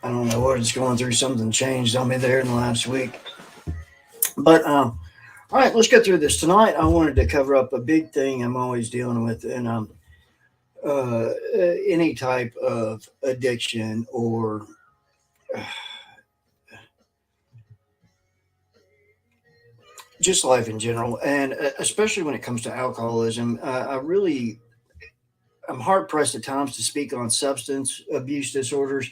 I don't know what it's going through. Something changed on me there in the last week. But all right, let's get through this tonight. I wanted to cover up a big thing I'm always dealing with, and any type of addiction or just life in general, and especially when it comes to alcoholism. I'm hard pressed at times to speak on substance abuse disorders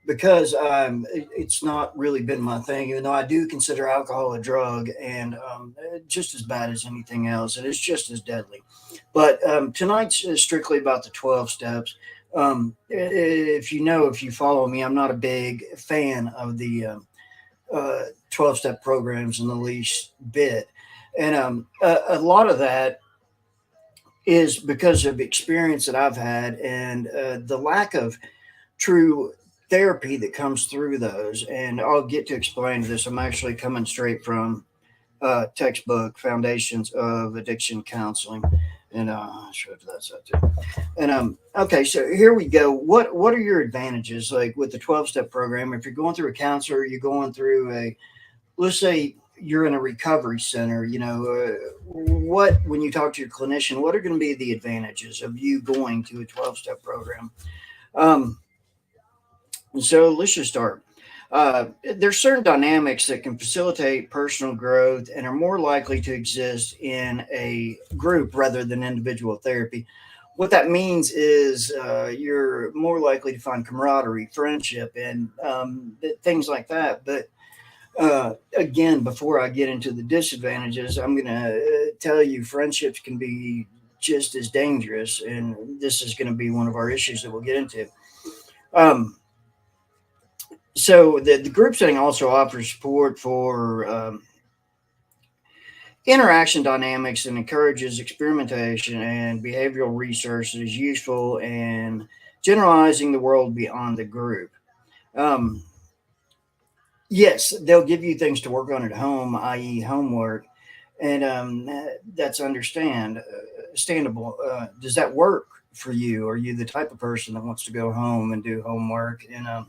because it's not really been my thing, even though I do consider alcohol a drug and just as bad as anything else, and it's just as deadly. But tonight's is strictly about the 12 steps. If you follow me, I'm not a big fan of the 12 step programs in the least bit. And a lot of that is because of experience that I've had and the lack of true therapy that comes through those. And I'll get to explain this. I'm actually coming straight from textbook Foundations of Addiction Counseling. And I'll show you that's up too. And okay, so here we go. What are your advantages like with the 12 step program? If you're going through a counselor, you're going through a, let's say you're in a recovery center, what, when you talk to your clinician, what are going to be the advantages of you going to a 12 step program? Um, so let's just start. Uh, there's certain dynamics that can facilitate personal growth and are more likely to exist in a group rather than individual therapy. What that means is you're more likely to find camaraderie, friendship, and things like that. But again, before I get into the disadvantages, I'm going to tell you friendships can be just as dangerous, and this is going to be one of our issues that we'll get into. Um, the group setting also offers support for interaction dynamics and encourages experimentation and behavioral research that is useful in generalizing the world beyond the group. Um, yes, they'll give you things to work on at home, i.e., homework, and that's understandable. Does that work for you? Are you the type of person that wants to go home and do homework? And a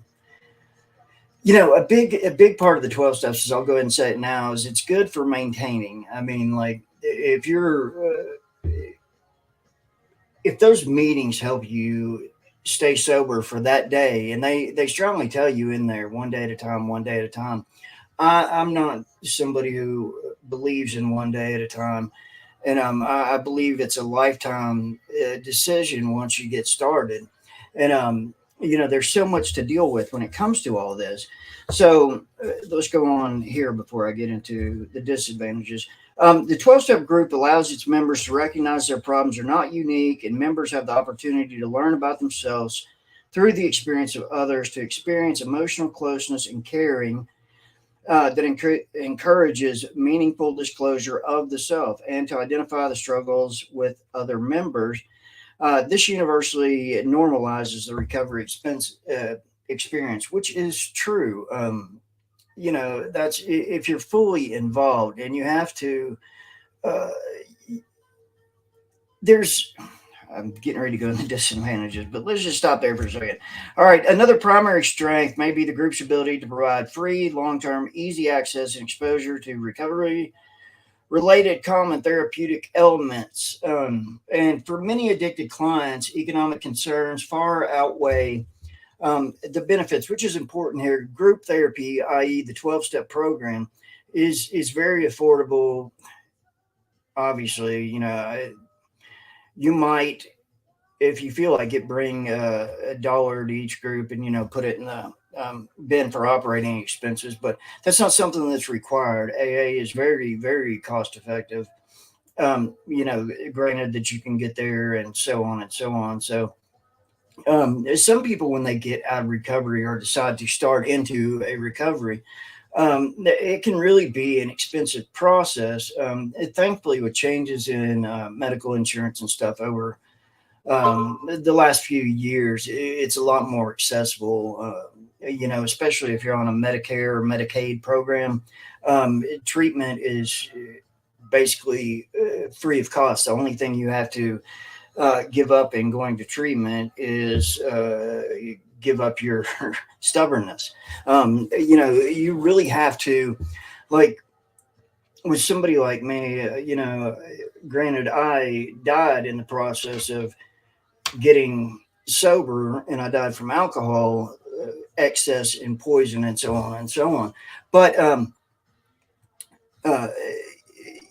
big part of the 12 steps is, I'll go ahead and say it now, is it's good for maintaining. I mean, like if those meetings help you stay sober for that day, and they strongly tell you in there, one day at a time, one day at a time. I'm not somebody who believes in one day at a time, and I believe it's a lifetime decision once you get started. And there's so much to deal with when it comes to all this. So let's go on here before I get into the disadvantages. The 12 step group allows its members to recognize their problems are not unique, and members have the opportunity to learn about themselves through the experience of others, to experience emotional closeness and caring that encourages meaningful disclosure of the self, and to identify the struggles with other members. This universally normalizes the recovery experience, which is true. That's if you're fully involved, and you have to. Uh, there's I'm getting ready to go into disadvantages, but let's just stop there for a second. All right, another primary strength may be the group's ability to provide free, long term, easy access and exposure to recovery related common therapeutic elements. And for many addicted clients, economic concerns far outweigh the benefits, which is important here. Group therapy, i.e., the 12 step program, is very affordable. Obviously, you might, if you feel like it, bring $1 to each group and put it in the bin for operating expenses, but that's not something that's required. AA is very, very cost effective. Granted that you can get there and so on and so on. So some people, when they get out of recovery or decide to start into a recovery, it can really be an expensive process. Thankfully, with changes in medical insurance and stuff over the last few years, it's a lot more accessible. Especially if you're on a Medicare or Medicaid program, treatment is basically free of cost. The only thing you have to give up in going to treatment is give up your stubbornness. You really have to, like, with somebody like me, granted, I died in the process of getting sober, and I died from alcohol excess and poison and so on and so on. But uh,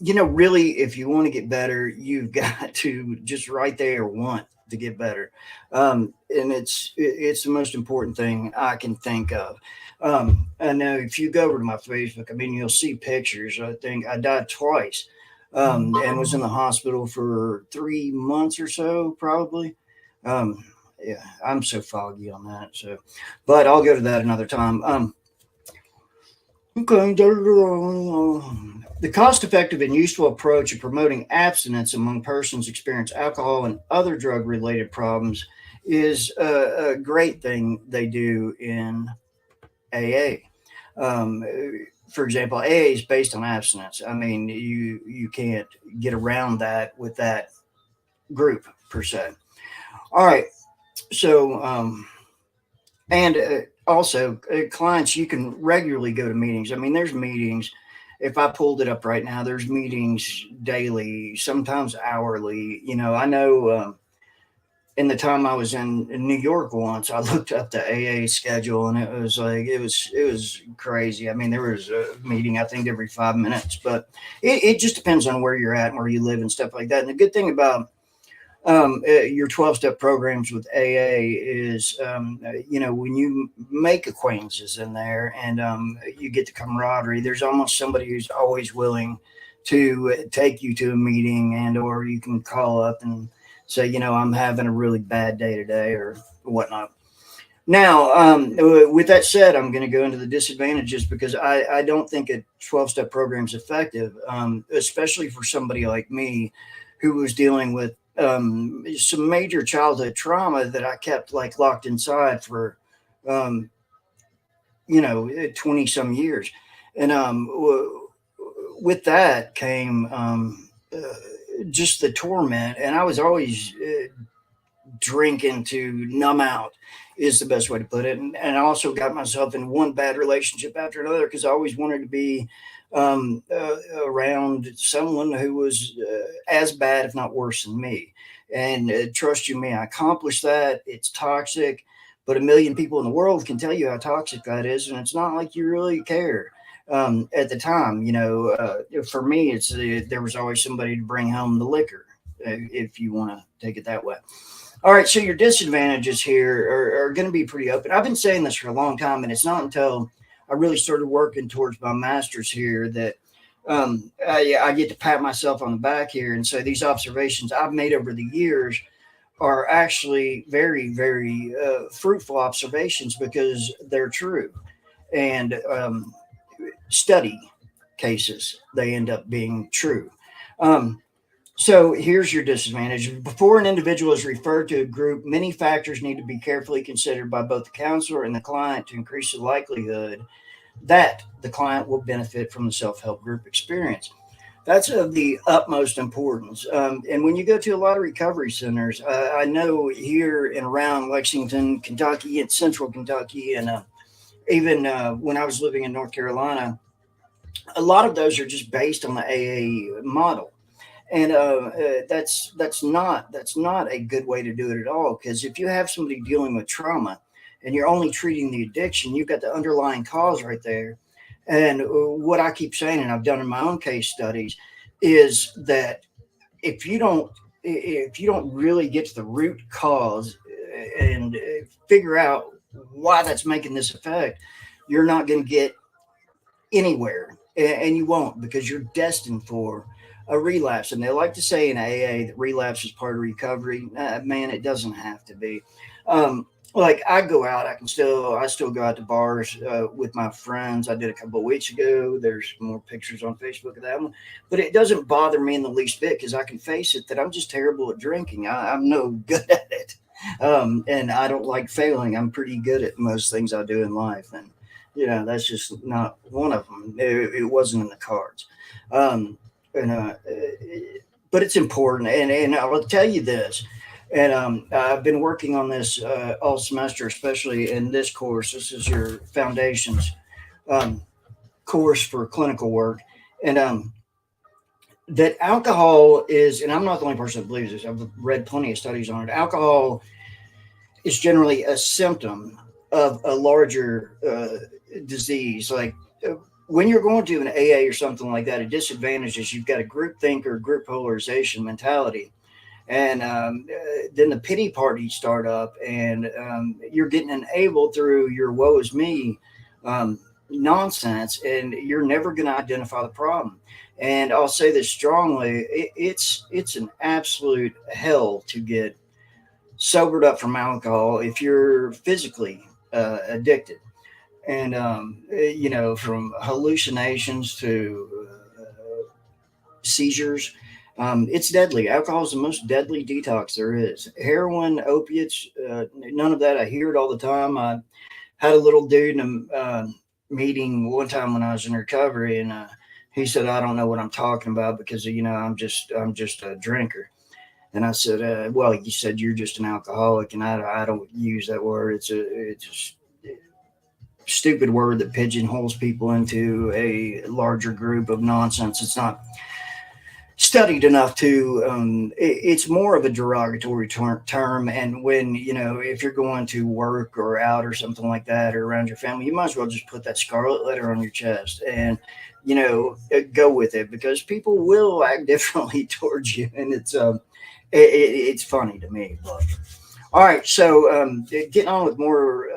really, if you want to get better, you've got to just right there want to get better, and it's the most important thing I can think of. I know if you go over to my Facebook, I mean, you'll see pictures. I think I died twice, and was in the hospital for 3 months or so, probably. Um, yeah, I'm so foggy on that. So, but I'll go to that another time. Okay. The cost effective and useful approach of promoting abstinence among persons experiencing alcohol and other drug related problems is a great thing they do in AA. Um, for example, AA is based on abstinence. I mean, you can't get around that with that group per se. All right. So, and also, clients, you can regularly go to meetings. I mean, there's meetings. If I pulled it up right now, there's meetings daily, sometimes hourly. I know in the time I was in New York once, I looked up the AA schedule, and it was like it was crazy. I mean, there was a meeting I think every 5 minutes, but it just depends on where you're at and where you live and stuff like that. And the good thing about your 12-step programs with AA is, when you make acquaintances in there, and you get the camaraderie, there's almost somebody who's always willing to take you to a meeting, and or you can call up and say, I'm having a really bad day today or whatnot. Now, with that said, I'm going to go into the disadvantages because I don't think a 12-step program is effective, especially for somebody like me who was dealing with some major childhood trauma that I kept like locked inside for, um, 20 some years. And with that came just the torment. And I was always drinking to numb out, is the best way to put it. And I also got myself in one bad relationship after another because I always wanted to be around someone who was as bad, if not worse than me. And trust you me, I accomplished that. It's toxic, but a million people in the world can tell you how toxic that is. And it's not like you really care. At the time, for me, there was always somebody to bring home the liquor, if you want to take it that way. All right, so your disadvantages here are going to be pretty open. I've been saying this for a long time, and it's not until I really started working towards my master's here that I get to pat myself on the back here and say these observations I've made over the years are actually very, very fruitful observations because they're true. And study cases, they end up being true. Um, so here's your disadvantage. Before an individual is referred to a group, many factors need to be carefully considered by both the counselor and the client to increase the likelihood that the client will benefit from the self-help group experience. That's of the utmost importance. And when you go to a lot of recovery centers, I know here and around Lexington, Kentucky, and Central Kentucky, and even when I was living in North Carolina, a lot of those are just based on the AA model. And that's not a good way to do it at all. Because if you have somebody dealing with trauma and you're only treating the addiction, you've got the underlying cause right there. And what I keep saying, and I've done in my own case studies, is that if you don't really get to the root cause and figure out why that's making this effect, you're not going to get anywhere, and you won't, because you're destined for a relapse. And they like to say in AA that relapse is part of recovery. Man, it doesn't have to be. Like I go out, I still go out to bars with my friends. I did a couple of weeks ago. There's more pictures on Facebook of that one, but it doesn't bother me in the least bit because I can face it that I'm just terrible at drinking. I'm no good at it, and I don't like failing. I'm pretty good at most things I do in life, and that's just not one of them. It wasn't in the cards. Um, and but it's important, and I'll tell you this. And I've been working on this all semester, especially in this course. This is your foundations um, course for clinical work. And that alcohol is, and I'm not the only person that believes this, I've read plenty of studies on it. Alcohol is generally a symptom of a larger disease. Like when you're going to an AA or something like that, a disadvantage is you've got a group think or group polarization mentality. And then the pity parties start up, and you're getting enabled through your woe is me um, nonsense, and you're never going to identify the problem. And I'll say this strongly: it's an absolute hell to get sobered up from alcohol if you're physically addicted. And from hallucinations to seizures. It's deadly. Alcohol is the most deadly detox there is. Heroin, opiates, none of that. I hear it all the time. I had a little dude in a meeting one time when I was in recovery, and he said, "I don't know what I'm talking about because I'm just a drinker." And I said, "Well, you said you're just an alcoholic, and I don't use that word. It's a stupid word that pigeonholes people into a larger group of nonsense. It's not studied enough to it's more of a derogatory term. And when if you're going to work or out or something like that or around your family, you might as well just put that scarlet letter on your chest and go with it, because people will act differently towards you. And it's funny to me. But all right, so getting on with more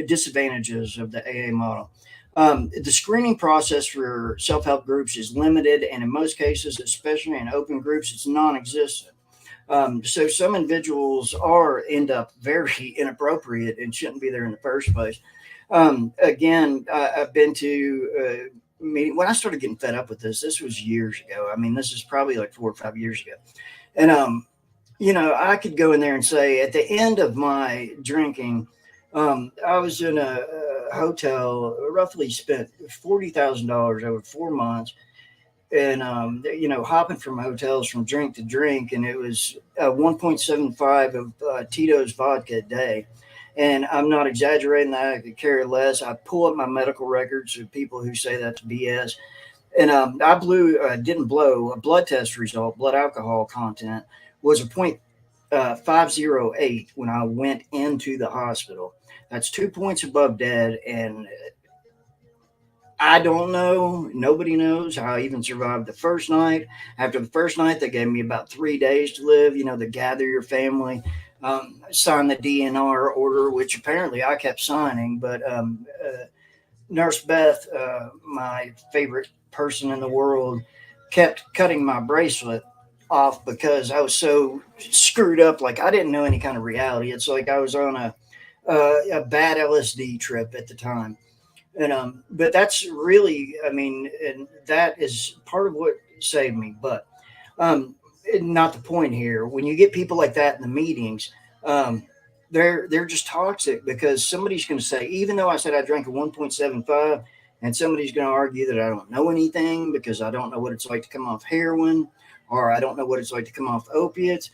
disadvantages of the AA model. The screening process for self help groups is limited, and in most cases, especially in open groups, it's non existent. So some individuals are end up very inappropriate and shouldn't be there in the first place. Again, I've been to meeting when I started getting fed up with this. This was years ago. I mean, this is probably like 4 or 5 years ago, and I could go in there and say at the end of my drinking, I was in a hotel, roughly spent $40,000 over 4 months, and hopping from hotels from drink to drink, and it was 1.75 of Tito's vodka a day. And I'm not exaggerating that. I could care less. I pull up my medical records of people who say that's BS. And I didn't blow a blood test result. Blood alcohol content was a point 508 when I went into the hospital. That's 2 points above dead. And I don't know. Nobody knows how I even survived the first night. After the first night, they gave me about 3 days to live, to gather your family, sign the DNR order, which apparently I kept signing. But Nurse Beth, my favorite person in the world, kept cutting my bracelet off because I was so screwed up. Like I didn't know any kind of reality. It's like I was on a bad LSD trip at the time. And but that's really, I mean, and that is part of what saved me. But um, not the point here. When you get people like that in the meetings, um, they're just toxic because somebody's going to say, even though I said I drank a 1.75, and somebody's going to argue that I don't know anything because I don't know what it's like to come off heroin, or I don't know what it's like to come off opiates.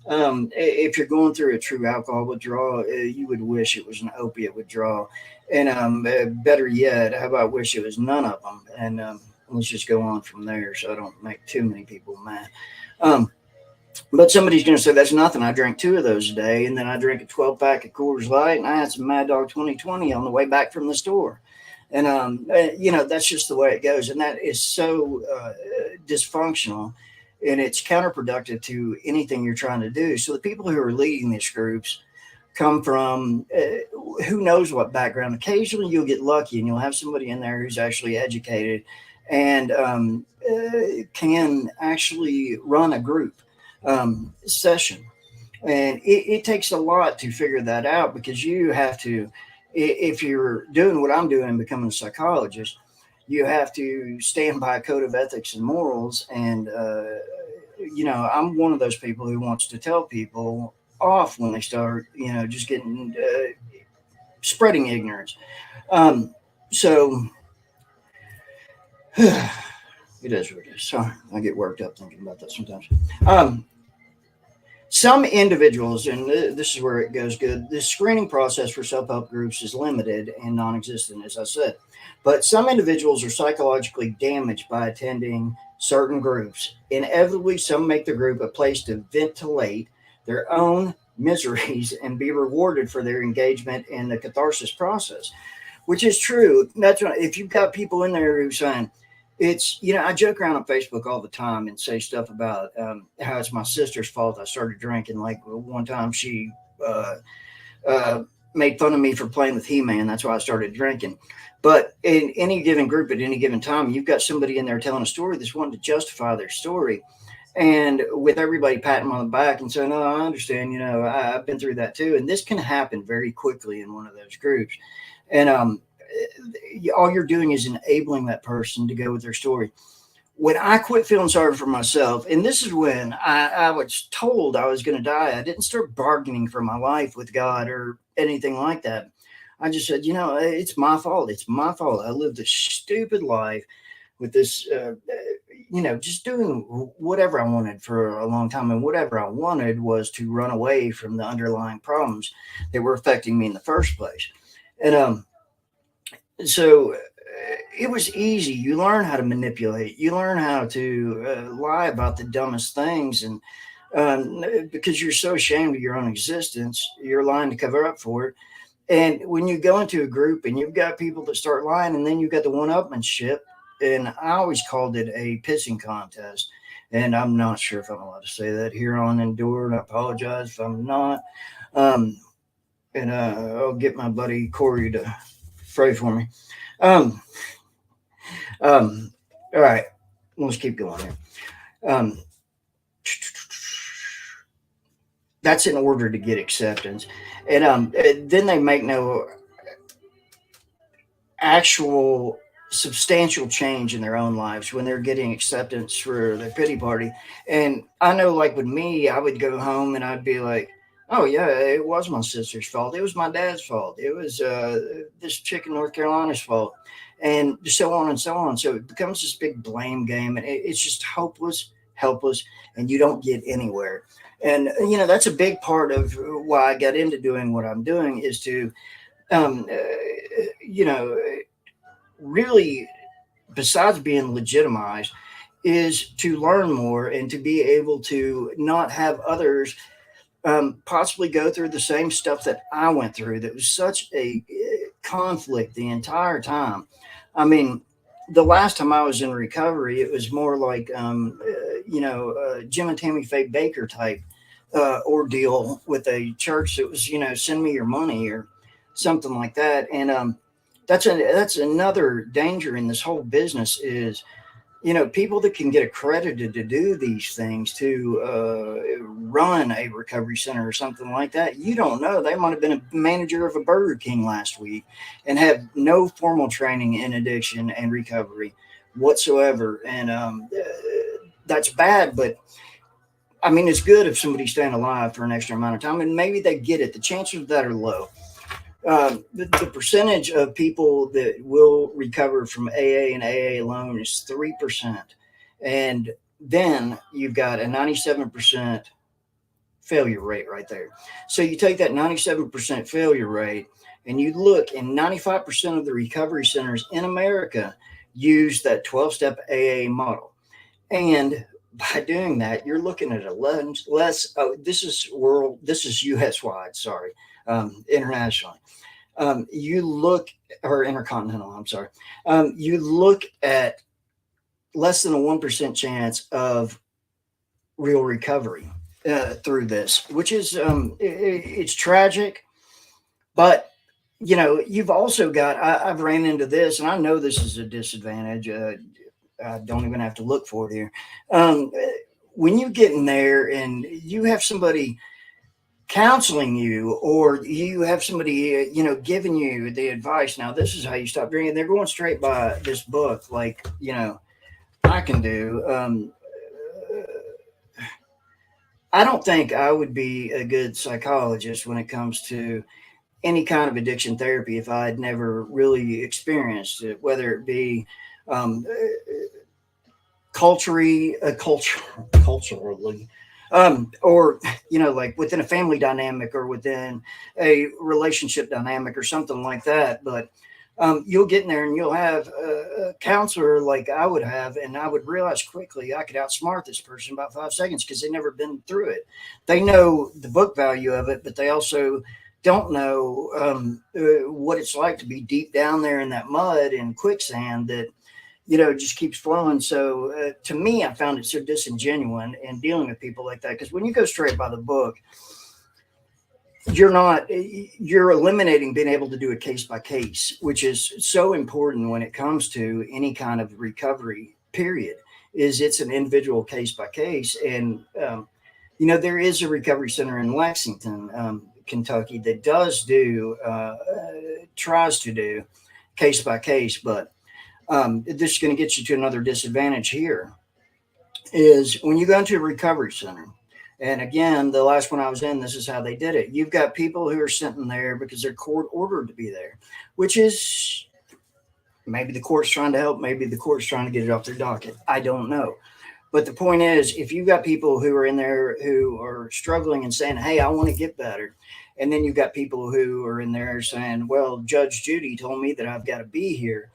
If you're going through a true alcohol withdrawal, you would wish it was an opiate withdrawal. And better yet, how about wish it was none of them? And let's just go on from there so I don't make too many people mad. Um, but somebody's going to say, that's nothing. I drank two of those a day, and then I drank a 12 pack of Coors Light, and I had some Mad Dog 2020 on the way back from the store. And, that's just the way it goes. And that is so dysfunctional, and it's counterproductive to anything you're trying to do. So the people who are leading these groups come from who knows what background. Occasionally you'll get lucky and you'll have somebody in there who's actually educated and can actually run a group session. And it takes a lot to figure that out, because you have to, if you're doing what I'm doing, becoming a psychologist, you have to stand by a code of ethics and morals. And, I'm one of those people who wants to tell people off when they start, just getting spreading ignorance. So it is what it is. Sorry, I get worked up thinking about that sometimes. Um, Some individuals, and this is where it goes good, the screening process for self help groups is limited and non existent, as I said. But some individuals are psychologically damaged by attending certain groups. Inevitably, some make the group a place to ventilate their own miseries and be rewarded for their engagement in the catharsis process, which is true. That's what, if you've got people in there who saying, it's, I joke around on Facebook all the time and say stuff about how it's my sister's fault I started drinking. Like one time she uh, uh, made fun of me for playing with He-Man. That's why I started drinking. But in any given group at any given time, you've got somebody in there telling a story that's wanting to justify their story. And with everybody patting them on the back and saying, "Oh, I understand. I've been through that too." And this can happen very quickly in one of those groups. And all you're doing is enabling that person to go with their story. When I quit feeling sorry for myself, and this is when I was told I was going to die, I didn't start bargaining for my life with God or anything like that. I just said, it's my fault. It's my fault. I lived a stupid life with this, just doing whatever I wanted for a long time. And whatever I wanted was to run away from the underlying problems that were affecting me in the first place. And so it was easy. You learn how to manipulate. You learn how to lie about the dumbest things, and because you're so ashamed of your own existence, you're lying to cover up for it. And when you go into a group and you've got people that start lying, and then you've got the one-upmanship, and I always called it a pissing contest. And I'm not sure if I'm allowed to say that here on Endure, and I apologize if I'm not. And I'll get my buddy Corey to pray for me. Um, all right, let's keep going here. Um, that's in order to get acceptance, and then they make no actual substantial change in their own lives when they're getting acceptance for their pity party. And I know, like with me, I would go home and I'd be like, "Oh yeah, it was my sister's fault. It was my dad's fault. It was this chick in North Carolina's fault," and so on and so on. So it becomes this big blame game, and it's just hopeless, helpless, and you don't get anywhere. And that's a big part of why I got into doing what I'm doing, is to um, uh, you know really, besides being legitimized, is to learn more and to be able to not have others possibly go through the same stuff that I went through. That was such a conflict the entire time. I mean, the last time I was in recovery, it was more like, Jim and Tammy Faye Baker type ordeal with a church that was, send me your money or something like that. And that's another danger in this whole business is, people that can get accredited to do these things, to run a recovery center or something like that. You don't know. They might have been a manager of a Burger King last week and have no formal training in addiction and recovery whatsoever. And that's bad. But I mean, it's good if somebody's staying alive for an extra amount of time, and maybe they get it. The chances of that are low. The percentage of people that will recover from AA and AA alone is 3%. And then you've got a 97% failure rate right there. So you take that 97% failure rate and you look, and 95% of the recovery centers in America use that 12-step AA model. And by doing that, you're looking at 11 less. Oh, this is US wide, sorry, internationally. You look, or intercontinental, I'm sorry. You look at less than a 1% chance of real recovery through this, which is, it's tragic. But, you've also got, I've ran into this, and I know this is a disadvantage. I don't even have to look for it here. When you get in there and you have somebody counseling you, or you have somebody giving you the advice, now this is how you stop drinking, they're going straight by this book, like I can do. I don't think I would be a good psychologist when it comes to any kind of addiction therapy if I had never really experienced it, whether it be um, culturally, Or, like within a family dynamic or within a relationship dynamic or something like that. But you'll get in there and you'll have a counselor like I would have, and I would realize quickly I could outsmart this person about 5 seconds because they've never been through it. They know the book value of it, but they also don't know what it's like to be deep down there in that mud and quicksand that just keeps flowing. So to me, I found it so disingenuous in dealing with people like that, because when you go straight by the book, you're eliminating being able to do it case by case, which is so important when it comes to any kind of recovery period. Is it's an individual case by case. And there is a recovery center in Lexington, Kentucky, that does do tries to do case by case. But this is going to get you to another disadvantage here, is when you go into a recovery center. And again, the last one I was in, this is how they did it. You've got people who are sitting there because they're court ordered to be there, which is, maybe the court's trying to help, maybe the court's trying to get it off their docket. I don't know. But the point is, if you've got people who are in there who are struggling and saying, hey, I want to get better, and then you've got people who are in there saying, well, Judge Judy told me that I've got to be here.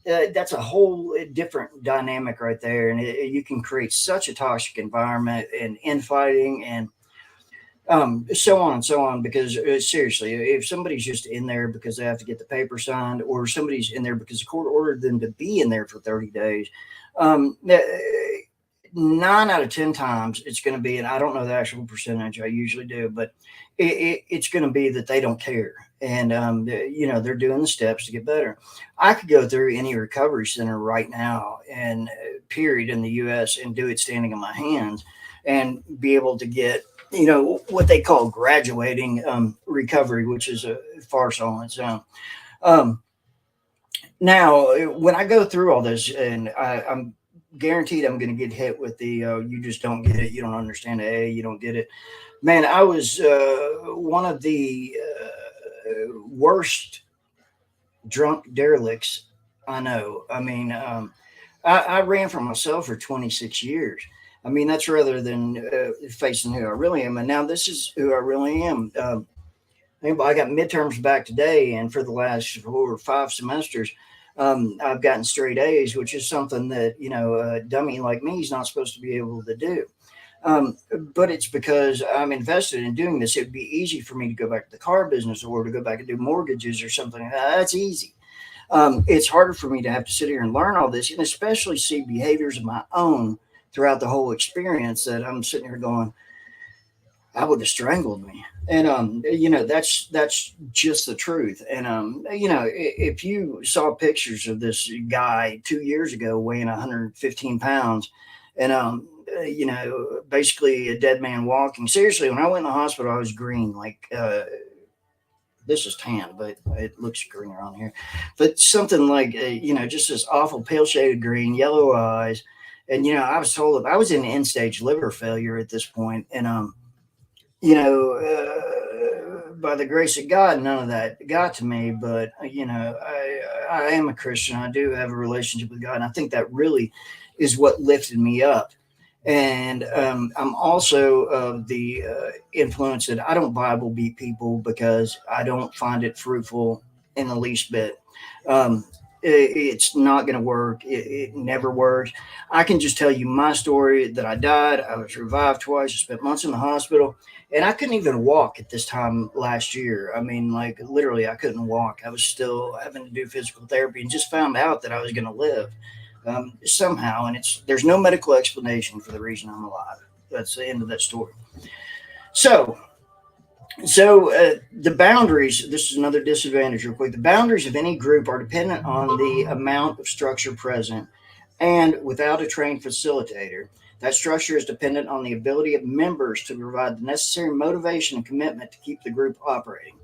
That's a whole different dynamic right there. And you can create such a toxic environment and infighting and so on and so on. Because seriously, if somebody's just in there because they have to get the paper signed, or somebody's in there because the court ordered them to be in there for 30 days, 9 out of 10 times it's going to be, and I don't know the actual percentage, I usually do, but it's going to be that they don't care. And, they're doing the steps to get better. I could go through any recovery center right now and period in the US and do it standing on my hands and be able to get, what they call graduating recovery, which is a farce on its own. Um, Now, when I go through all this, and I'm guaranteed I'm going to get hit with the you just don't get it, you don't understand you don't get it. Man, I was one of the worst drunk derelicts I know. I mean, I ran for myself for 26 years. I mean, that's rather than facing who I really am. And now this is who I really am. I got midterms back today, and for the last 4 or 5 semesters, I've gotten straight A's, which is something that a dummy like me is not supposed to be able to do. Um, but it's because I'm invested in doing this. It'd be easy for me to go back to the car business or to go back and do mortgages or something like that. That's easy. It's harder for me to have to sit here and learn all this, and especially see behaviors of my own throughout the whole experience that I'm sitting here going, I would have strangled me. And that's just the truth. And if you saw pictures of this guy 2 years ago weighing 115 pounds, and basically a dead man walking. Seriously, when I went in the hospital, I was green. Like this is tan, but it looks greener on here. But something like just this awful pale shaded green, yellow eyes. And I was told I was in end stage liver failure at this point, and by the grace of God, none of that got to me. But I am a Christian. I do have a relationship with God, and I think that really is what lifted me up. And I'm also of the influence that I don't Bible beat people because I don't find it fruitful in the least bit. Um, it's not going to work. It never works. I can just tell you my story that I died. I was revived twice. I spent months in the hospital, and I couldn't even walk at this time last year. I mean, like literally, I couldn't walk. I was still having to do physical therapy, and just found out that I was going to live somehow. And there's no medical explanation for the reason I'm alive. That's the end of that story. So the boundaries, this is another disadvantage real quick. The boundaries of any group are dependent on the amount of structure present, and without a trained facilitator, that structure is dependent on the ability of members to provide the necessary motivation and commitment to keep the group operating.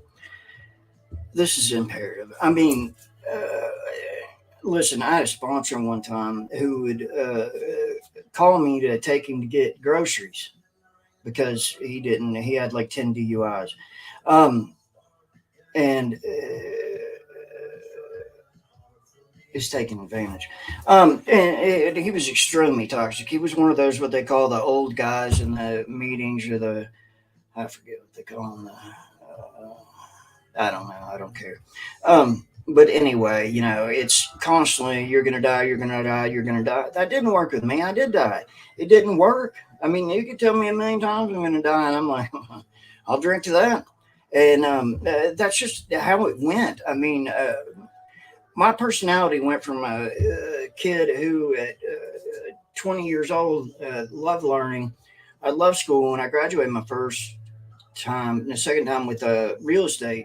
This is imperative. I mean, listen, I had a sponsor one time who would call me to take him to get groceries because he had like 10 DUIs. And is taking advantage. And he was extremely toxic. He was one of those what they call the old guys in the meetings, or the, I forget what they call them. I don't know. I don't care. But anyway, it's constantly, you're gonna die, you're gonna die, you're gonna die. That didn't work with me. I did die. It didn't work. I mean, you could tell me a million times I'm gonna die, and I'm like, I'll drink to that. And that's just how it went. I mean, my personality went from a kid who at 20 years old loved learning. I loved school. When I graduated my first time, and the second time with a real estate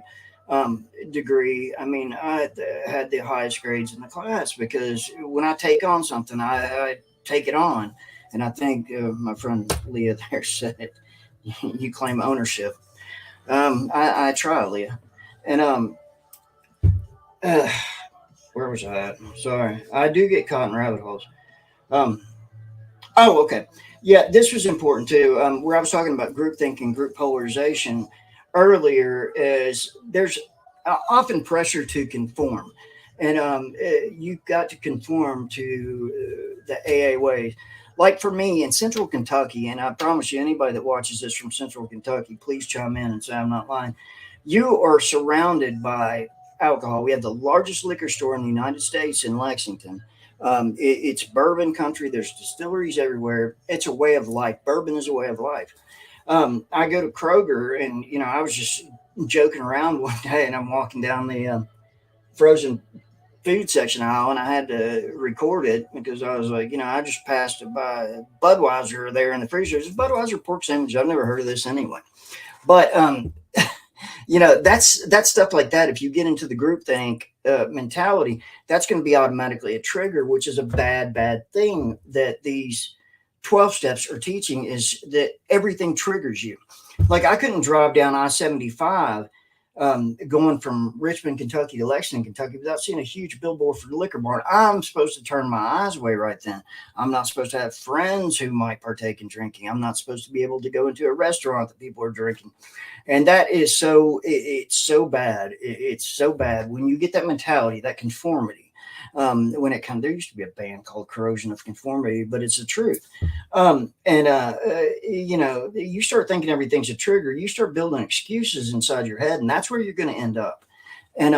degree, I mean, I had the highest grades in the class because when I take on something, I take it on. And I think my friend Leah there said it, you claim ownership. I try, Leah. And uh, where was I at? Sorry. I do get caught in rabbit holes. Um, oh, okay. Yeah, this was important too. Where I was talking about group thinking, group polarization earlier, is there's often pressure to conform. And you've got to conform to the AA way. Like for me in Central Kentucky, and I promise you, anybody that watches this from Central Kentucky, please chime in and say I'm not lying. You are surrounded by alcohol. We have the largest liquor store in the United States in Lexington. It's bourbon country. There's distilleries everywhere. It's a way of life. Bourbon is a way of life. I go to Kroger, and I was just joking around one day, and I'm walking down the frozen food section aisle, and I had to record it because I was like, I just passed by Budweiser there in the freezer. It's a Budweiser pork sandwich. I've never heard of this anyway. But that's stuff like that. If you get into the groupthink mentality, that's going to be automatically a trigger, which is a bad thing that these 12 steps are teaching, is that everything triggers you. Like I couldn't drive down I-75 going from Richmond, Kentucky to Lexington, Kentucky without seeing a huge billboard for the liquor barn. I'm supposed to turn my eyes away right then. I'm not supposed to have friends who might partake in drinking. I'm not supposed to be able to go into a restaurant that people are drinking. And that is it's so bad. It's so bad when you get that mentality, that conformity. When it comes, there used to be a band called Corrosion of Conformity, but it's the truth. You start thinking everything's a trigger. You start building excuses inside your head, and that's where you're going to end up. And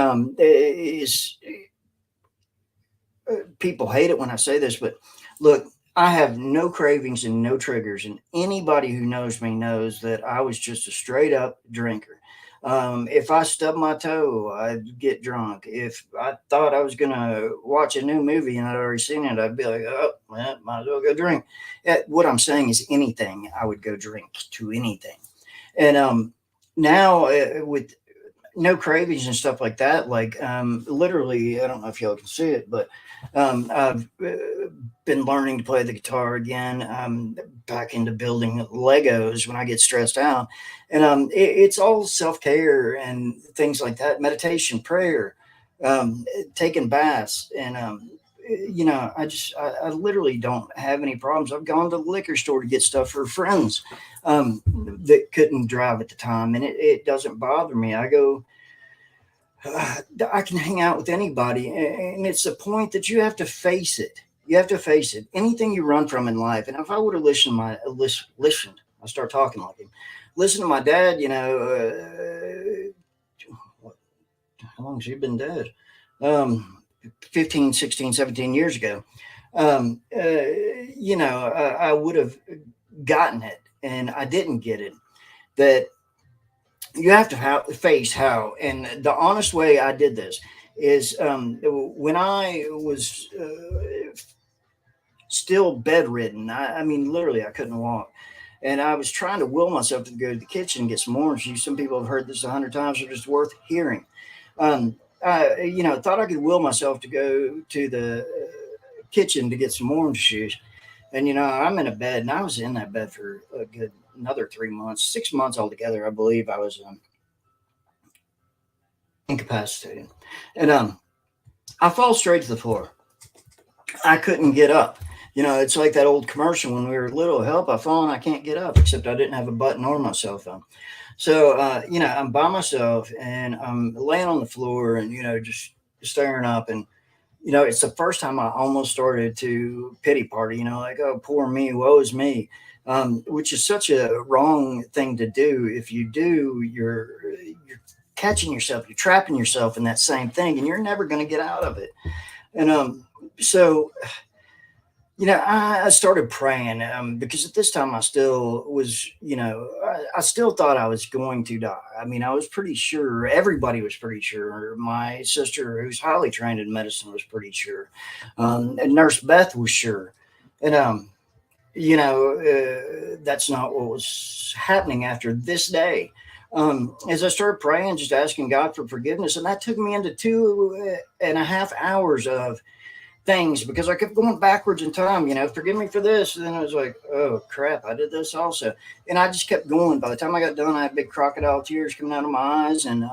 people hate it when I say this, but look, I have no cravings and no triggers. And anybody who knows me knows that I was just a straight up drinker. If I stubbed my toe, I'd get drunk. If I thought I was going to watch a new movie and I'd already seen it, I'd be like, oh, well, might as well go drink. What I'm saying is anything, I would go drink to anything. And now with no cravings and stuff like that, like literally, I don't know if y'all can see it, but I've been learning to play the guitar again. I'm back into building Legos when I get stressed out. And it's all self-care and things like that, meditation, prayer, taking baths. And I literally don't have any problems. I've gone to the liquor store to get stuff for friends that couldn't drive at the time, and it doesn't bother me. I go, I can hang out with anybody, and it's the point that you have to face it. You have to face it. Anything you run from in life. And if I would have listened, I start talking like him. Listen to my dad. How long has he been dead? 15, 16, 17 years ago. I would have gotten it, and I didn't get it. That you have to face how. And the honest way I did this is when I was still bedridden. I mean, literally, I couldn't walk. And I was trying to will myself to go to the kitchen and get some orange juice. Some people have heard this 100 times, so it's worth hearing. I thought I could will myself to go to the kitchen to get some orange juice. And, I'm in a bed, and I was in that bed for a good another 3 months, 6 months altogether. I believe I was incapacitated. And I fall straight to the floor. I couldn't get up. It's like that old commercial when we were little, help, I've fallen, I can't get up, except I didn't have a button or my cell phone. So, I'm by myself, and I'm laying on the floor and, just staring up, and it's the first time I almost started to pity party, like, oh, poor me, woe is me, which is such a wrong thing to do. If you do, you're catching yourself, you're trapping yourself in that same thing, and you're never going to get out of it. And so I started praying, because at this time I still was, I still thought I was going to die. I mean, I was pretty sure, everybody was pretty sure. My sister, who's highly trained in medicine, was pretty sure. And Nurse Beth was sure. And, that's not what was happening after this day. As I started praying, just asking God for forgiveness, and that took me into 2.5 hours of things, because I kept going backwards in time, forgive me for this. And then I was like, oh crap, I did this also. And I just kept going. By the time I got done, I had big crocodile tears coming out of my eyes. And,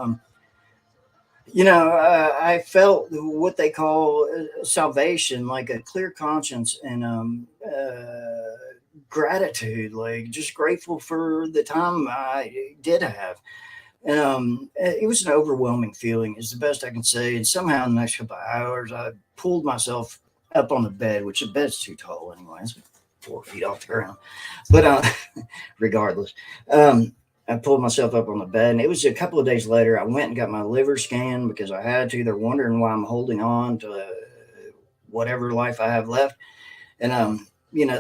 I felt what they call salvation, like a clear conscience, and gratitude, like just grateful for the time I did have. And it was an overwhelming feeling, is the best I can say. And somehow in the next couple of hours, I pulled myself up on the bed, which the bed's too tall anyway. It's 4 feet off the ground. But regardless, I pulled myself up on the bed. And it was a couple of days later, I went and got my liver scanned, because I had to. They're wondering why I'm holding on to whatever life I have left. And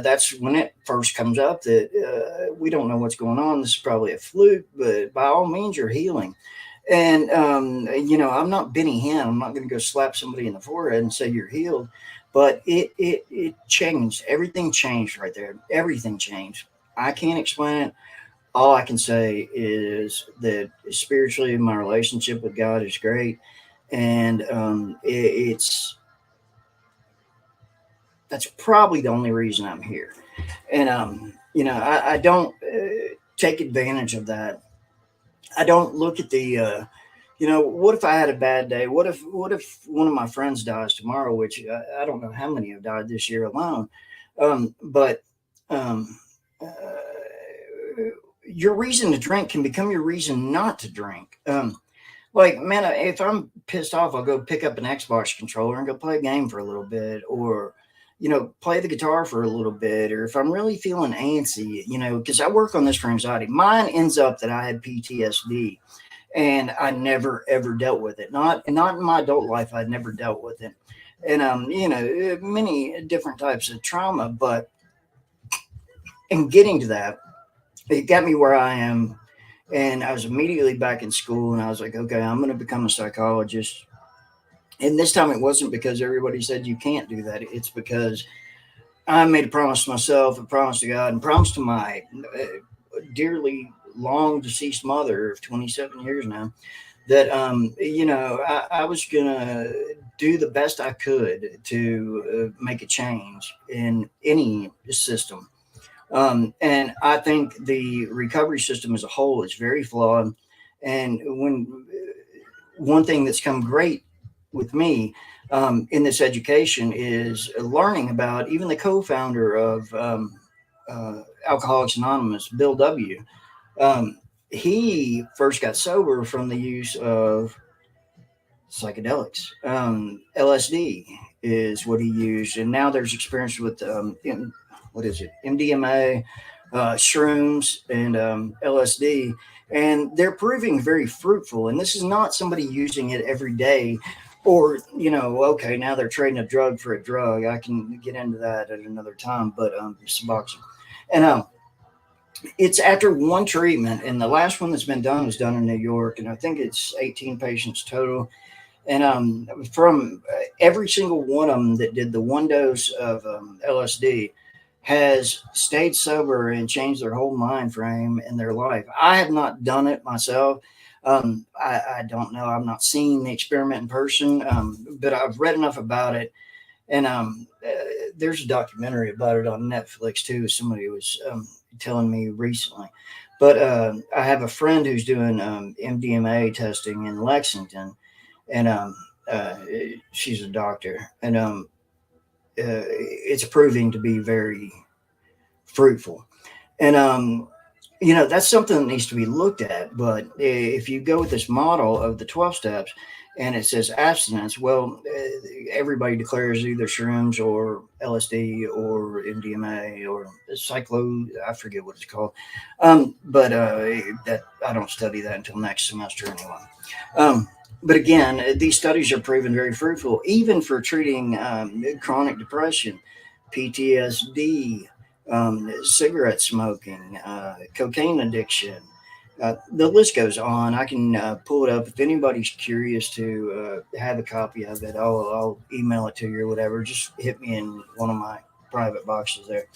that's when it first comes up that we don't know what's going on. This is probably a fluke, but by all means, you're healing. And I'm not Benny Hinn. I'm not going to go slap somebody in the forehead and say you're healed. But it changed. Everything changed right there. Everything changed. I can't explain it. All I can say is that spiritually, my relationship with God is great, and that's probably the only reason I'm here. And I don't take advantage of that. I don't look at what if I had a bad day? What if one of my friends dies tomorrow? Which I don't know how many have died this year alone. But uh, your reason to drink can become your reason not to drink. Like, man, if I'm pissed off, I'll go pick up an Xbox controller and go play a game for a little bit, or play the guitar for a little bit. Or if I'm really feeling antsy, because I work on this for anxiety. Mine ends up that I had PTSD, and I never ever dealt with it. Not in my adult life, I'd never dealt with it, and many different types of trauma. But in getting to that, it got me where I am. And I was immediately back in school, and I was like, okay, I'm going to become a psychologist. And this time it wasn't because everybody said you can't do that. It's because I made a promise to myself, a promise to God, and promise to my dearly long deceased mother of 27 years now, that, I was going to do the best I could to make a change in any system. And I think the recovery system as a whole is very flawed. And one thing that's come great with me in this education is learning about even the co-founder of Alcoholics Anonymous, Bill W. He first got sober from the use of psychedelics. LSD is what he used, and now there's experience with what is it, MDMA, shrooms, and LSD, and they're proving very fruitful. And this is not somebody using it every day, or okay, now they're trading a drug for a drug. I can get into that at another time, but Suboxone, and it's after one treatment, and the last one that's been done was done in New York, and I think it's 18 patients total. And from every single one of them that did the one dose of LSD has stayed sober and changed their whole mind frame in their life. I have not done it myself. I don't know. I've not seen the experiment in person, but I've read enough about it. And there's a documentary about it on Netflix too. Somebody was telling me recently. But I have a friend who's doing MDMA testing in Lexington, and she's a doctor, and it's proving to be very fruitful. And that's something that needs to be looked at. But if you go with this model of the 12 steps, and it says abstinence. Well, everybody declares either shrooms or LSD or MDMA or cyclo, I forget what it's called. But that I don't study that until next semester anyway. But again, these studies are proven very fruitful, even for treating chronic depression, PTSD, cigarette smoking, cocaine addiction. The list goes on. I can pull it up if anybody's curious to have a copy of it. I'll email it to you or whatever. Just hit me in one of my private boxes there.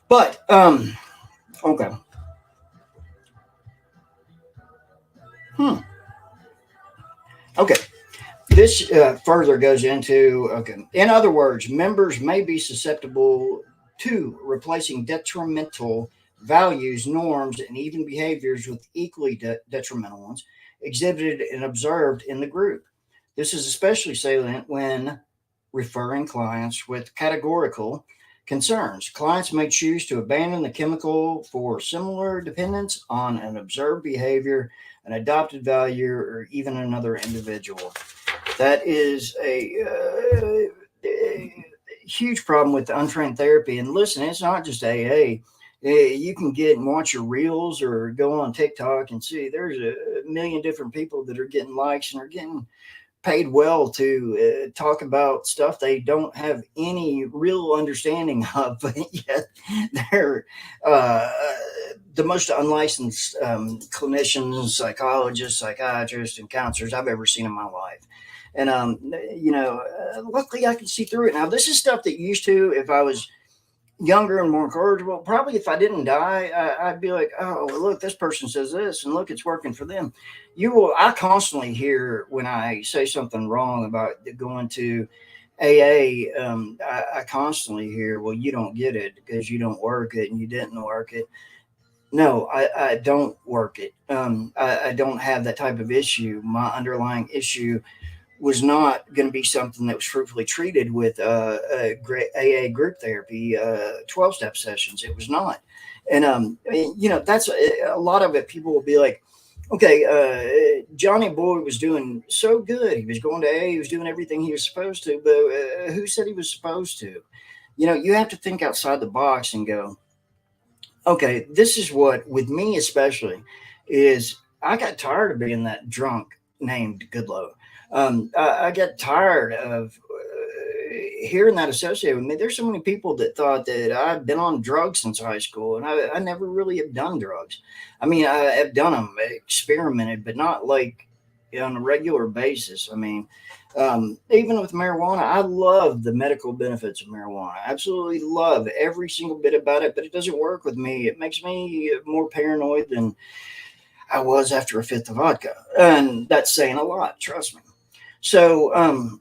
But okay. Okay. This further goes into, okay. In other words, members may be susceptible to replacing detrimental values, norms, and even behaviors with equally detrimental ones exhibited and observed in the group. This is especially salient when referring clients with categorical concerns. Clients may choose to abandon the chemical for similar dependence on an observed behavior, an adopted value, or even another individual. That is a huge problem with untrained therapy. And listen, it's not just AA. You can get and watch your reels or go on TikTok and see there's a million different people that are getting likes and are getting paid well to talk about stuff they don't have any real understanding of, but yet they're the most unlicensed clinicians, psychologists, psychiatrists, and counselors I've ever seen in my life. And luckily I can see through it now. This is stuff that used to, if I was younger and more incorrigible, probably if I didn't die, I'd be like, oh, well, look, this person says this, and look, it's working for them. I constantly hear when I say something wrong about going to AA, I constantly hear, well, you don't get it because you don't work it and you didn't work it. No, I don't work it. I don't have that type of issue. My underlying issue was not going to be something that was fruitfully treated with AA group therapy, 12-step sessions. It was not. And, that's a lot of it. People will be like, okay, Johnny Boy was doing so good. He was going to AA. He was doing everything he was supposed to. But who said he was supposed to? You have to think outside the box and go, okay, this is what, with me especially, is I got tired of being that drunk named Goodlow. I got tired of hearing that associated with me. There's so many people that thought that I've been on drugs since high school, and I never really have done drugs. I mean, I have done them, experimented, but not like on a regular basis. I mean, even with marijuana, I love the medical benefits of marijuana. I absolutely love every single bit about it, but it doesn't work with me. It makes me more paranoid than I was after a fifth of vodka. And that's saying a lot, trust me. So,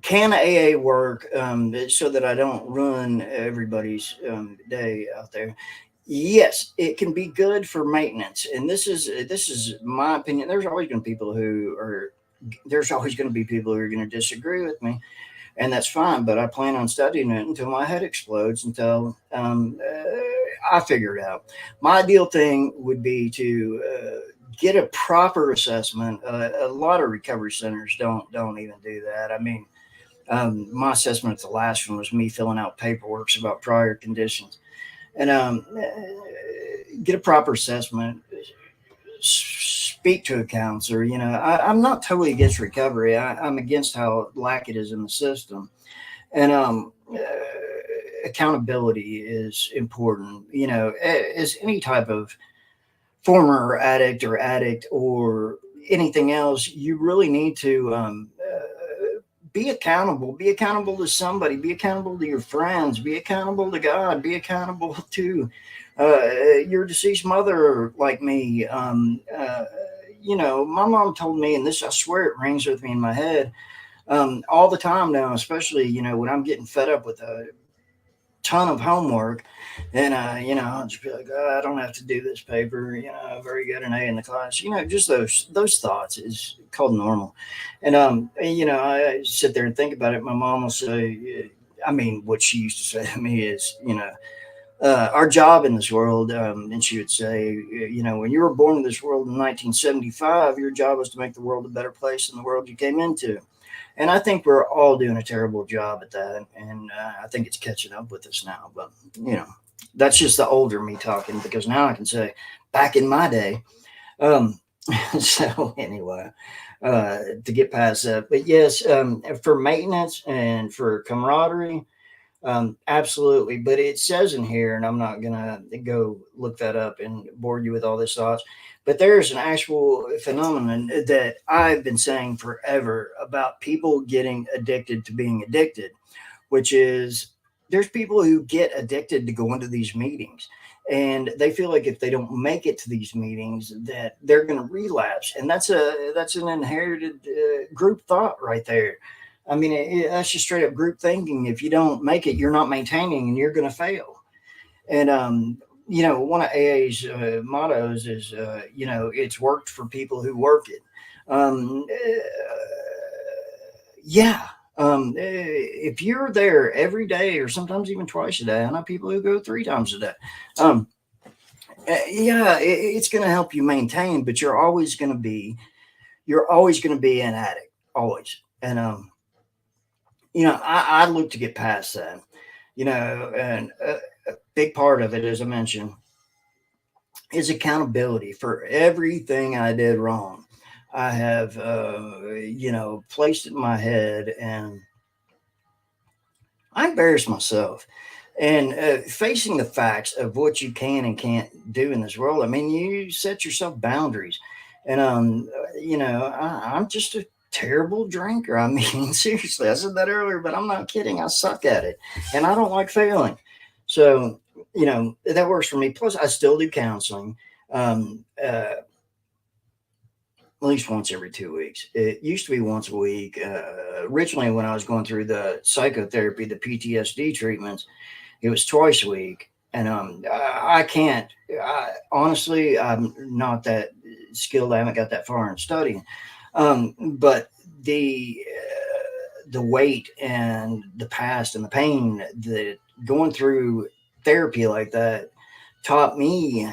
can AA work so that I don't ruin everybody's day out there? Yes, it can be good for maintenance, and this is my opinion. There's always going to be people who are going to disagree with me, and that's fine. But I plan on studying it until my head explodes, until I figure it out. My ideal thing would be to get a proper assessment. A lot of recovery centers don't even do that. I mean, my assessment at the last one was me filling out paperwork about prior conditions, and get a proper assessment. Speak to a counselor. I'm not totally against recovery. I'm against how lack it is in the system, and accountability is important. As any type of former addict or anything else, you really need to be accountable. Be accountable to somebody. Be accountable to your friends. Be accountable to God. Be accountable to your deceased mother, like me. My mom told me, and this, I swear it rings with me in my head all the time now, especially, when I'm getting fed up with a ton of homework, and I'll just be like, I don't have to do this paper, very good, an A in the class, just those thoughts is called normal. And I sit there and think about it. My mom will say, I mean, what she used to say to me is, our job in this world, and she would say, when you were born in this world in 1975, your job was to make the world a better place than the world you came into. And I think we're all doing a terrible job at that, and I think it's catching up with us now. But you know, that's just the older me talking, because now I can say, back in my day. Um, so anyway, to get past that, but yes, for maintenance and for camaraderie, absolutely. But it says in here, and I'm not gonna go look that up and bore you with all this thoughts, but there's an actual phenomenon that I've been saying forever about people getting addicted to being addicted, which is there's people who get addicted to going to these meetings, and they feel like if they don't make it to these meetings that they're going to relapse, and that's an inherited group thought right there. I mean, that's just straight up group thinking. If you don't make it, you're not maintaining, and you're going to fail. And one of AA's mottos is, it's worked for people who work it. Yeah. If you're there every day, or sometimes even twice a day, I know people who go 3 times a day. Um, yeah, it's going to help you maintain, but you're always going to be an addict, always. And I look to get past that. And a big part of it, as I mentioned, is accountability for everything I did wrong. I have, placed it in my head, and I embarrass myself. And facing the facts of what you can and can't do in this world, I mean, you set yourself boundaries. And, I'm just a terrible drinker. I mean, seriously, I said that earlier, but I'm not kidding. I suck at it, and I don't like failing. So, that works for me. Plus, I still do counseling. At least once every 2 weeks. It used to be once a week. Originally, when I was going through the psychotherapy, the PTSD treatments, it was twice a week. And I can't, honestly, I'm not that skilled. I haven't got that far in studying. But the weight and the past and the pain that going through therapy like that taught me,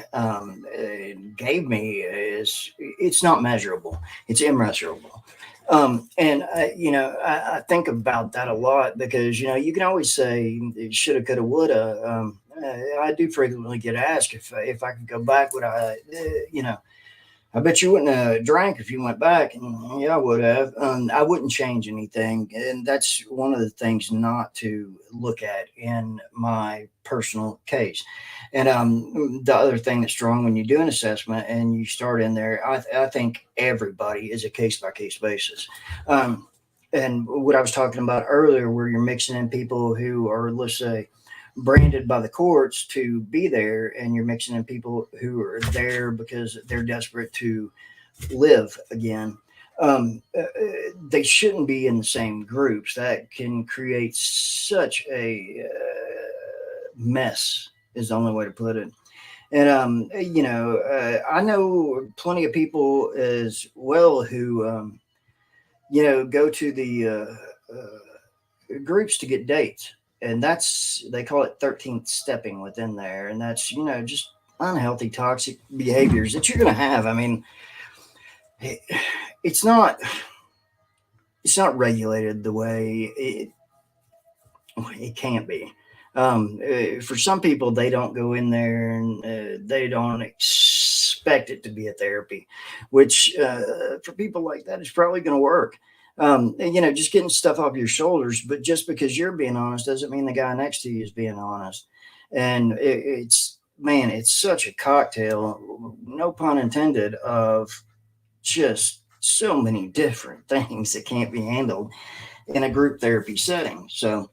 gave me, is it's not measurable, it's immeasurable. And I think about that a lot, because you can always say shoulda, coulda, woulda. I do frequently get asked if I could go back, would I? I bet you wouldn't have drank if you went back. And yeah, I would have. I wouldn't change anything. And that's one of the things not to look at in my personal case. And the other thing that's strong when you do an assessment and you start in there, I think everybody is a case by case basis. Um, and what I was talking about earlier, where you're mixing in people who are, let's say, branded by the courts to be there, and you're mixing in people who are there because they're desperate to live again. They shouldn't be in the same groups. That can create such a mess, is the only way to put it. And I know plenty of people as well who go to the groups to get dates, and that's, they call it 13th stepping within there, and that's just unhealthy, toxic behaviors that you're going to have. I mean, it, it's not it's not regulated the way it can't be. For some people, they don't go in there, and they don't expect it to be a therapy, which for people like that is probably going to work. Just getting stuff off your shoulders. But just because you're being honest doesn't mean the guy next to you is being honest. And it's, man, it's such a cocktail, no pun intended, of just so many different things that can't be handled in a group therapy setting. So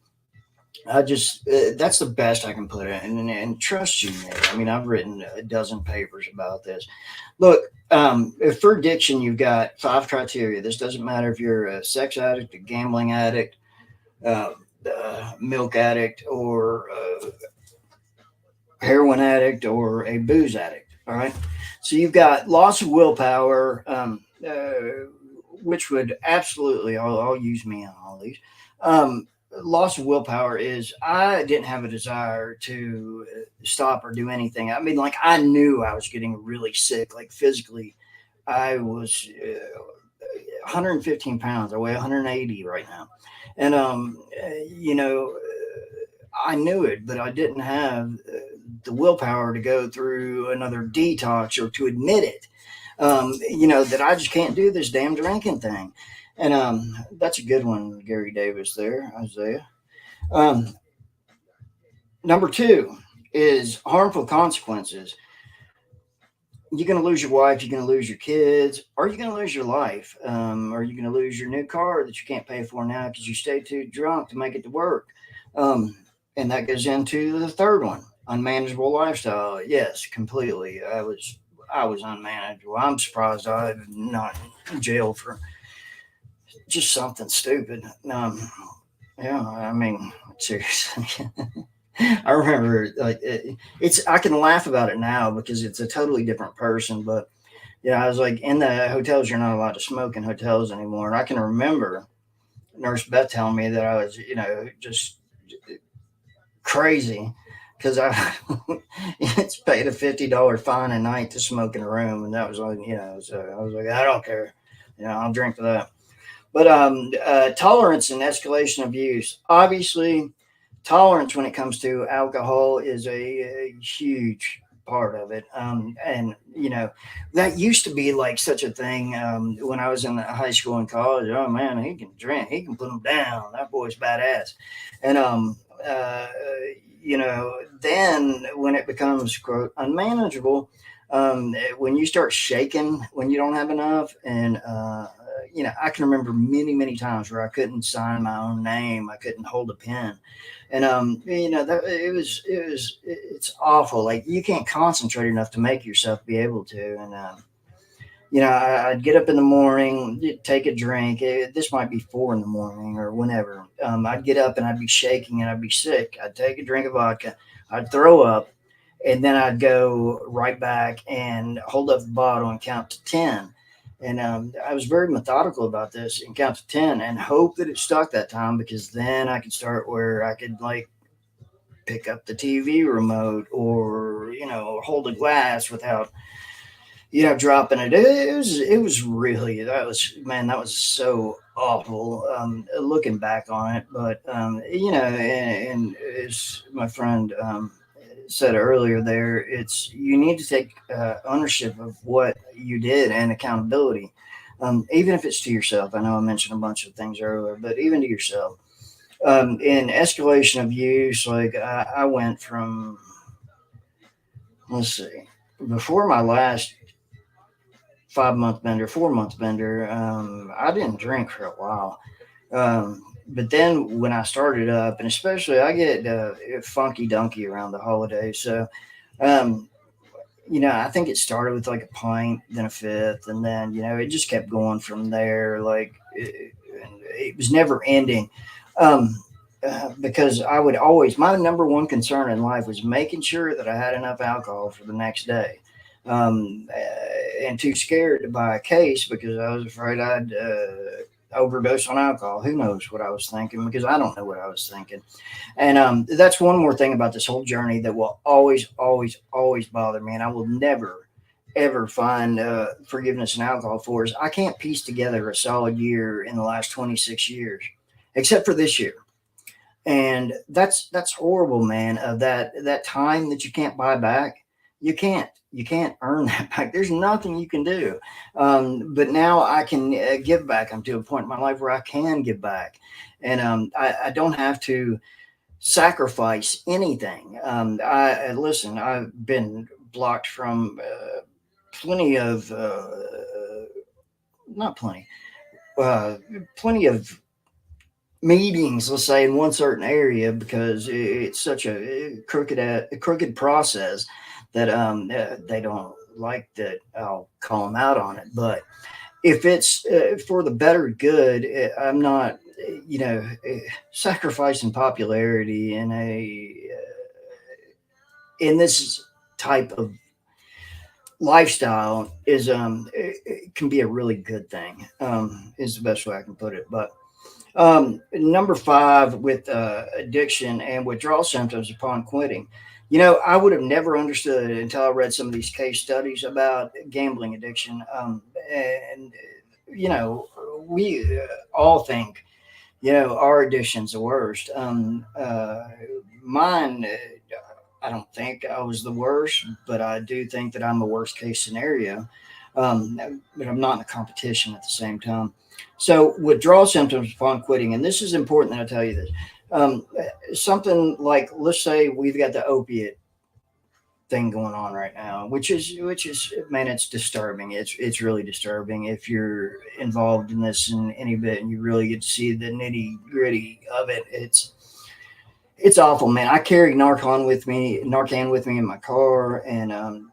I just, that's the best I can put it. And trust you, man. I mean, I've written a dozen papers about this. Look, for addiction, you've got 5 criteria. This doesn't matter if you're a sex addict, a gambling addict, uh, milk addict, or heroin addict, or a booze addict. All right. So you've got loss of willpower, which would absolutely, I'll use me on all these. loss of willpower is I didn't have a desire to stop or do anything. I mean, like I knew I was getting really sick, like physically. I was 115 pounds. I weigh 180 right now, and you know, I knew it, but I didn't have the willpower to go through another detox or to admit it. That I just can't do this damn drinking thing. And that's a good one, Gary Davis there, Isaiah. Um, Number two is harmful consequences. You're going to lose your wife, you're going to lose your kids, or you're going to lose your life. Or you're going to lose your new car that you can't pay for now because you stay too drunk to make it to work. Um, and that goes into the third one, unmanageable lifestyle. Yes, completely. I was unmanageable. I'm surprised I'm not in jail for just something stupid. Yeah, I mean, seriously. I remember it's I can laugh about it now because it's a totally different person. But yeah, I was like in the hotels. You're not allowed to smoke in hotels anymore, and I can remember Nurse Beth telling me that I was, just crazy because I it's paid a $50 fine a night to smoke in a room, and that was like, so I was like, I don't care, I'll drink for that. But tolerance and escalation of use. Obviously, tolerance when it comes to alcohol is a huge part of it. And that used to be like such a thing when I was in high school and college. Oh man, he can drink, he can put them down. That boy's badass. And uh, then when it becomes quote unmanageable, when you start shaking when you don't have enough, and I can remember many, many times where I couldn't sign my own name, I couldn't hold a pen, and that it's awful. Like you can't concentrate enough to make yourself be able to, and I'd get up in the morning, take a drink. This might be 4 in the morning or whenever. I'd get up and I'd be shaking and I'd be sick. I'd take a drink of vodka, I'd throw up, and then I'd go right back and hold up the bottle and count to 10. And I was very methodical about this and count to 10 and hope that it stuck that time because then I could start where I could like pick up the TV remote or, hold a glass without, dropping it. It was really, that was so awful looking back on it. But, and as my friend, said earlier there, it's you need to take ownership of what you did and accountability, even if it's to yourself. I know I mentioned a bunch of things earlier, but even to yourself. In escalation of use, like I went from, let's see, before my last 5 month bender, 4 month bender, I didn't drink for a while. But then when I started up, and especially I get funky dunky around the holidays. So, um, I think it started with like a pint, then a fifth, and then, it just kept going from there. Like it was never ending. Um, because I would always, my number one concern in life was making sure that I had enough alcohol for the next day. And too scared to buy a case because I was afraid I'd overdose on alcohol. Who knows what I was thinking because I don't know what I was thinking. And that's one more thing about this whole journey that will always, always, always bother me. And I will never, ever find forgiveness in alcohol for is I can't piece together a solid year in the last 26 years, except for this year. And that's horrible, man. That time that you can't buy back, you can't earn that back. There's nothing you can do. But now I can give back. I'm to a point in my life where I can give back, and I don't have to sacrifice anything. Listen. I've been blocked from plenty of not plenty, uh, plenty of meetings, let's say, in one certain area because it's such a crooked process that they don't like that I'll call them out on it. But if it's for the better good, I'm not, sacrificing popularity in this type of lifestyle is it can be a really good thing. Is the best way I can put it. But Number five, with addiction and withdrawal symptoms upon quitting. You know, I would have never understood it until I read some of these case studies about gambling addiction. And, you know, we all think, you know, our addiction's the worst. Mine, I don't think I was the worst, but I do think that I'm the worst case scenario. Um, but I'm not in a competition at the same time. So withdrawal symptoms upon quitting, and this is important that I tell you this. Something like, let's say we've got the opiate thing going on right now, which is man, it's disturbing. It's really disturbing if you're involved in this in any bit and you really get to see the nitty gritty of it. It's awful, man. I carry Narcan with me in my car, and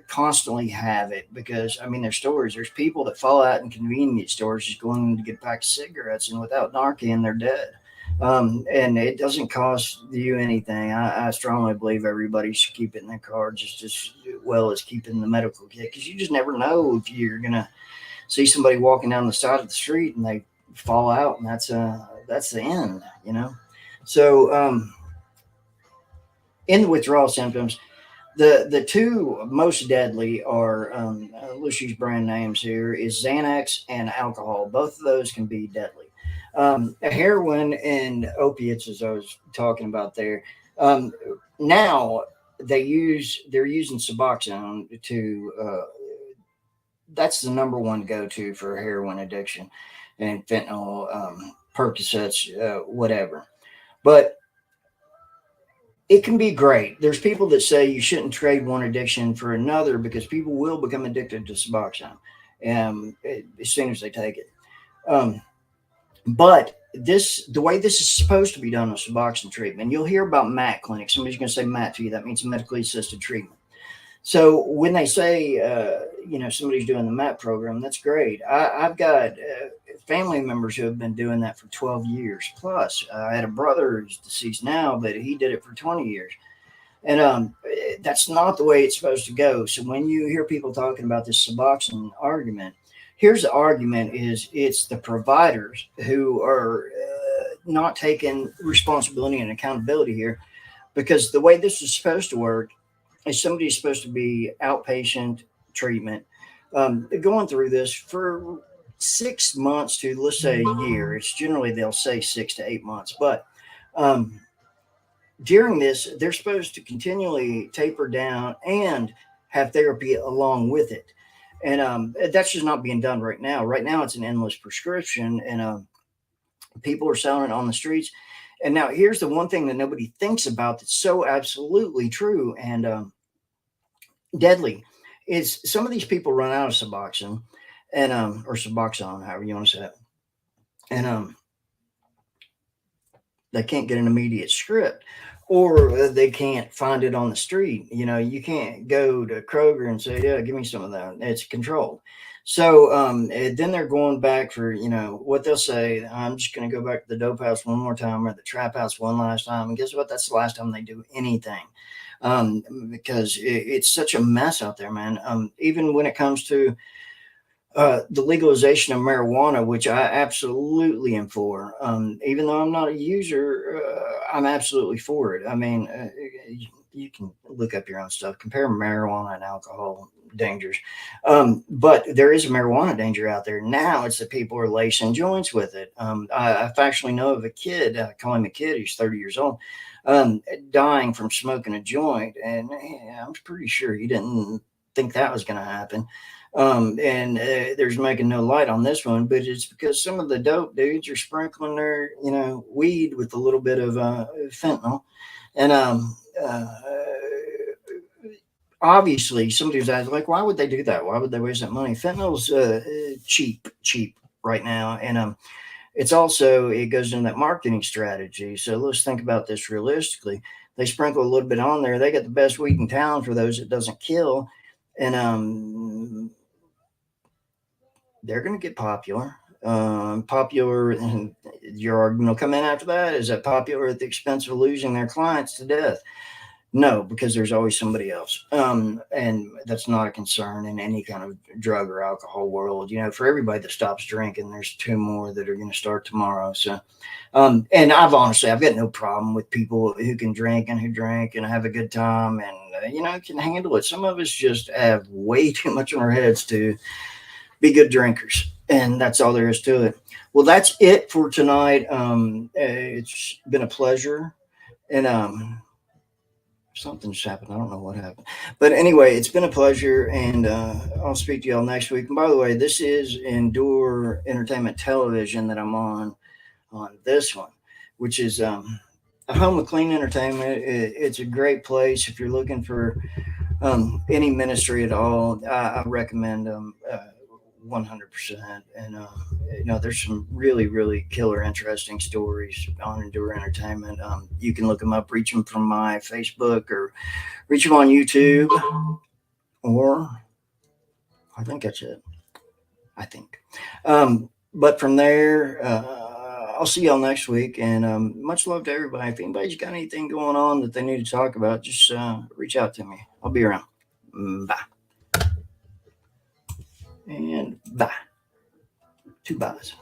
constantly have it because I mean, there's stories. There's people that fall out in convenience stores just going to get a pack of cigarettes, and without Narcan, they're dead. And it doesn't cost you anything. I strongly believe everybody should keep it in their car just as well as keeping the medical kit, because you just never know if you're gonna see somebody walking down the side of the street and they fall out, and that's the end, you know. So in the withdrawal symptoms, the two most deadly are, let's use brand names here, is Xanax and alcohol. Both of those can be deadly. Heroin and opiates, as I was talking about there. Um, Now they're using Suboxone to that's the number one go to for heroin addiction, and fentanyl, Percocets, whatever. But it can be great. There's people that say you shouldn't trade one addiction for another because people will become addicted to Suboxone, as soon as they take it. Um, but the way this is supposed to be done with Suboxone treatment, you'll hear about MAT clinics. Somebody's going to say MAT to you. That means medically assisted treatment. So when they say, you know, somebody's doing the MAP program, that's great. I've got family members who have been doing that for 12 years plus. I had a brother who's deceased now, but he did it for 20 years. And that's not the way it's supposed to go. So when you hear people talking about this Suboxone argument, here's the argument: is it's the providers who are not taking responsibility and accountability here, because the way this is supposed to work is somebody's supposed to be outpatient treatment, going through this for 6 months to, let's say, a year. It's generally, they'll say 6 to 8 months, but um, during this, they're supposed to continually taper down and have therapy along with it. And that's just not being done right now. Right now, it's an endless prescription, and people are selling it on the streets. And now, here's the one thing that nobody thinks about that's so absolutely true and deadly: is some of these people run out of Suboxone, and or Suboxone, however you want to say it, and they can't get an immediate script, or they can't find it on the street. You know, you can't go to Kroger and say, yeah, give me some of that. It's controlled. So then they're going back for, you know, what they'll say: I'm just going to go back to the dope house one more time, or the trap house one last time. And guess what? That's the last time they do anything, because it's such a mess out there, man. Even when it comes to the legalization of marijuana, which I absolutely am for. Even though I'm not a user, I'm absolutely for it. I mean, you can look up your own stuff, compare marijuana and alcohol dangers. But there is a marijuana danger out there. Now it's that people are lacing joints with it. I factually know of a kid, I call him a kid, he's 30 years old, dying from smoking a joint. And I'm pretty sure he didn't think that was going to happen. And there's making no light on this one, but it's because some of the dope dudes are sprinkling their, you know, weed with a little bit of fentanyl. And obviously, somebody was asking, like, why would they do that? Why would they waste that money? Fentanyl's cheap right now. And it's also, it goes into that marketing strategy. So let's think about this realistically. They sprinkle a little bit on there. They got the best weed in town for those it doesn't kill. And they're going to get popular. Popular, and your argument will come in after that: is that popular at the expense of losing their clients to death? No, because there's always somebody else. And that's not a concern in any kind of drug or alcohol world. For everybody that stops drinking, there's two more that are going to start tomorrow. So, and I've got no problem with people who can drink and who drink and have a good time and, can handle it. Some of us just have way too much in our heads to be good drinkers. And that's all there is to it. Well, that's it for tonight. It's been a pleasure. And, something just happened. I don't know what happened. But anyway, it's been a pleasure, and I'll speak to y'all next week. And by the way, this is Endure Entertainment Television that I'm on this one, which is a home of clean entertainment. It's a great place if you're looking for any ministry at all. I recommend them 100%. And there's some really, really killer, interesting stories on Endure Entertainment. You can look them up, reach them from my Facebook, or reach them on YouTube, or I think that's it. I think. But from there, I'll see y'all next week. And much love to everybody. If anybody's got anything going on that they need to talk about, just reach out to me. I'll be around. Bye. And bye. Two byes.